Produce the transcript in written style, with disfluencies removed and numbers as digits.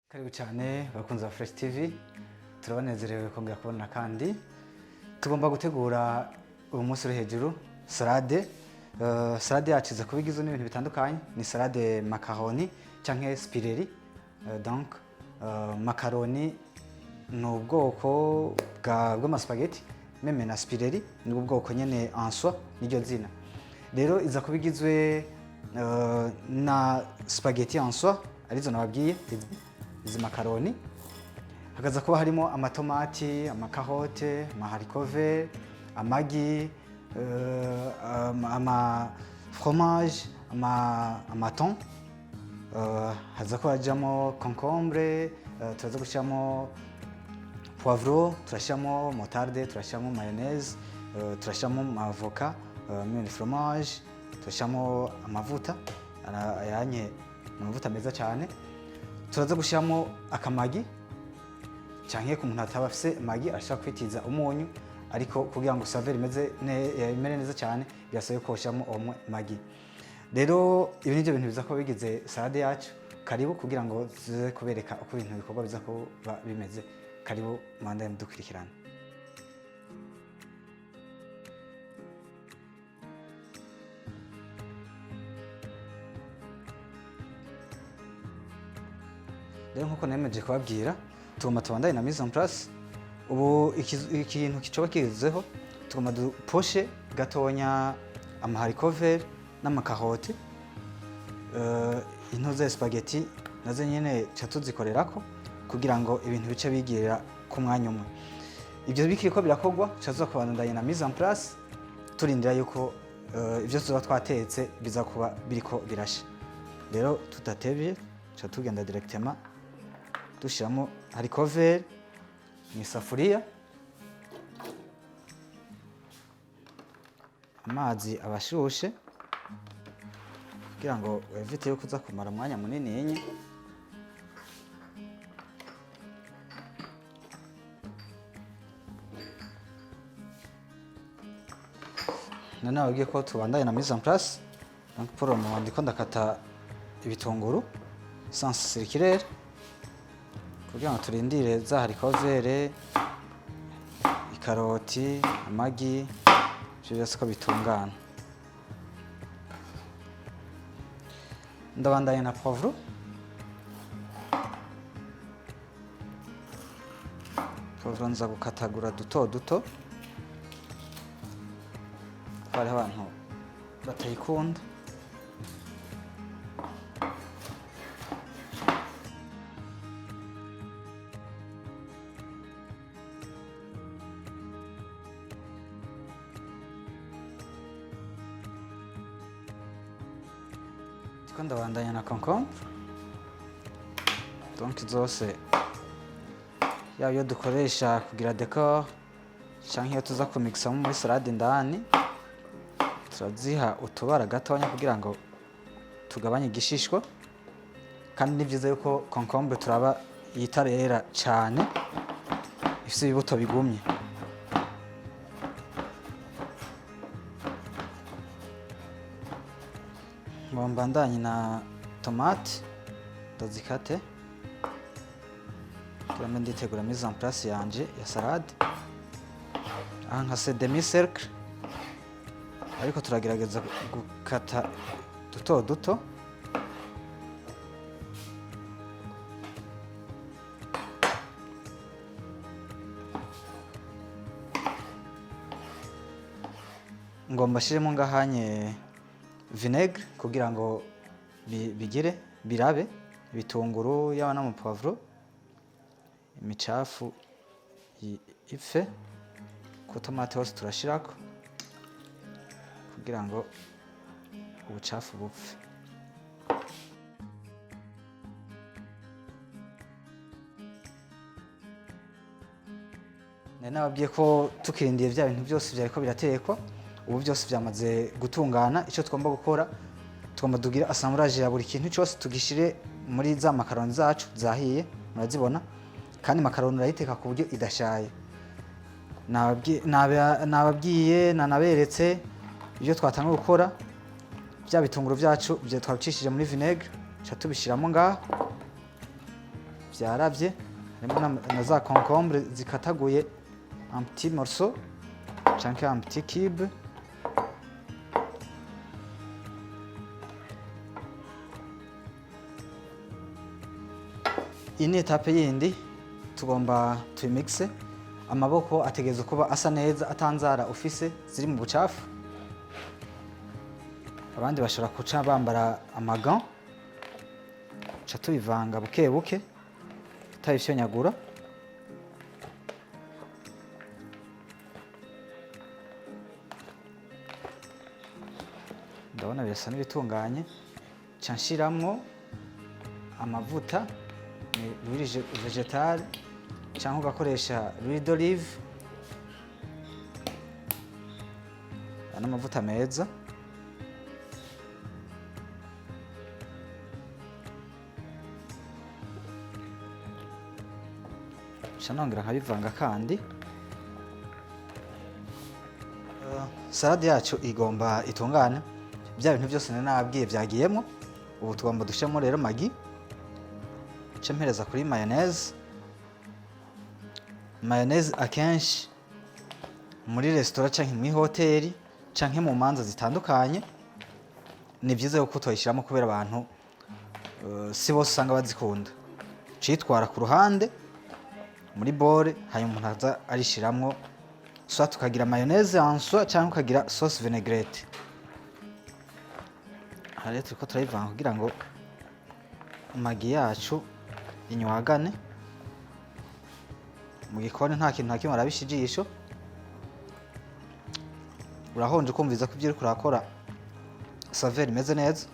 Karibu cyane bakunze ba Fresh TV, turabanezerewe kongera kubona kandi tugomba gutegura uyu munsi uri hejuru salade. Salade yacu iza kuba igizwe n'ibintu bitandukanye, ni salade macaroni cyangwa spirelli. Donc macaroni ni ubwoko bw'amaspaghetti, meme na spirelli ni ubwoko nyene en soi niryo zina. Rero iza kuba igizwe na spaghetti en soi arizo nababwiye izi macaroni, hakaza kuba harimo amatomati, amakarote, amaharicot, amagi, ama fromage, amaton, haza kuba hajamo concombre, turaza gushyiramo poivro, turashyiramo moutarde, turashyiramo mayonnaise, turashyiramo avoka, mene fromage, turashyiramo amavuta ayanye amavuta meza cyane. Turaza gushyiramo akamagi cyangwa ku muntu ataba afise magi ashaka kwitiza umunyu, ariko kugira ngo saveur imere neza cyane byasaba ko ushyiramo magi. Rero ibi nibyo bintu biza kuba bigize salade yacu. Karibu kugira ngo tuze kubereka uko ibintu bikorwa biza kuba bimeze. Karibu mwandanye mudukurikirana. Rero nkuko nemeje kubabwira, tugomba tubandanye na mise en place. Ubu ikintu kicoba kigezeho, tugomba duposhe gatonya amaharicot n'amakarote, intoze spaghetti nazo nyene cha tuzikorerako kugira ngo ibintu bice bigirira ku mwanya umwe. Ibyo bikiriko birakogwa cazo kubandanya na mise en place, turindira yuko ibyo tuba twatetse biza kuba biriko birasha. Rero tutatevye cha tugenda directement dushiramo haricot mu isafuriya, amazi abashushe kugira ngo wevite yuko uza kumara umwanya munini yenye. Nanababwiye ko tubandanye na mise en place. Donc pour le moment ndiko ndakata ibitunguru sans circulaire kugira ngo turindire za haricot, ikaroti, amagi, ibyo byose ko bitungana. Ndabandanya na poivro, nza gukatagura duto duto, hariho abantu batayikunda. Ndabandanya na concombre. Donc zose yaba iyo dukoresha kugira decor cyangwa iyo tuza kumixamo muri salade ndani, turaziha utubara gatonya kugira ngo tugabanye igishishwa. Kandi ni byiza yuko concombre turaba yitarera cyane, ifite ibibuto bigumye. Mbandanye na tomate ndazikate kugira nditegura mise en place yanje ya salade. Aha nkase demi cercle, ariko turagerageza gukata duto duto. Ngomba shiremo ngahanye vinaigre kugira ngo birabe ibitunguru yaba na mu poivro, imicafu ipfe. Ku tomate hose turashirako kugira ngo ubucafu bupfe. Nababwiye ko tukirindiye bya bintu byose byariko biratekwa. Ubu byose byamaze gutungana. Icyo tugomba gukora, tugomba dugira assemblage ya buri kintu cyose, tugishire muri za macaroni zacu zahiye, murazibona. Kandi macaroni urayiteka ku buryo idashaye. Nababwiye nanaberetse ibyo twatanga gukora. Bya bitunguru byacu byo twabicishije muri vinaigre, cha tubishiramo ngaha. vyaravye, harimo na za concombre zikataguye un petit morceau canke un petit cube. Iyi ni etape yindi tugomba tuyimixe. Amaboko ategerezwa kuba asa neza atanzara ufise ziri mu bucafu. Abandi bashobora kuca bambara amagan, ca tubivanga buke buke tutabifyonyagura. Ndabona birasa n'ibitunganye, ca nshiramwo amavuta l'huile végétale cyangwa ugakoresha l'huile d'olive. Aya ni amavuta meza. Nca nongera nkabivanga kandi. Salade yacu igomba itungane, bya bintu byose nari nababwiye byagiyemo. Ubu tugomba dushyiramo rero magi. Nca mpereza kuri mayonnaise. Mayonnaise akenshi muri resitora canke mu hoteli canke mu manza zitandukanye ni byiza yuko tuyishyiramo kubera abantu si bose usanga bazikunda. Citwara ku ruhande muri bore, hanyuma umuntu aza arishiramwo, soit tukagira mayonnaise en soi canke ukagira sauce vinaigrette. Aha rero turiko turayivanga kugira ngo magi yacu inywagane. Mu gikoni nta kintu na kimwe arabisha ijisho. Urahonje ukumviza ko ibyo uriko urakora saveur imeze neza.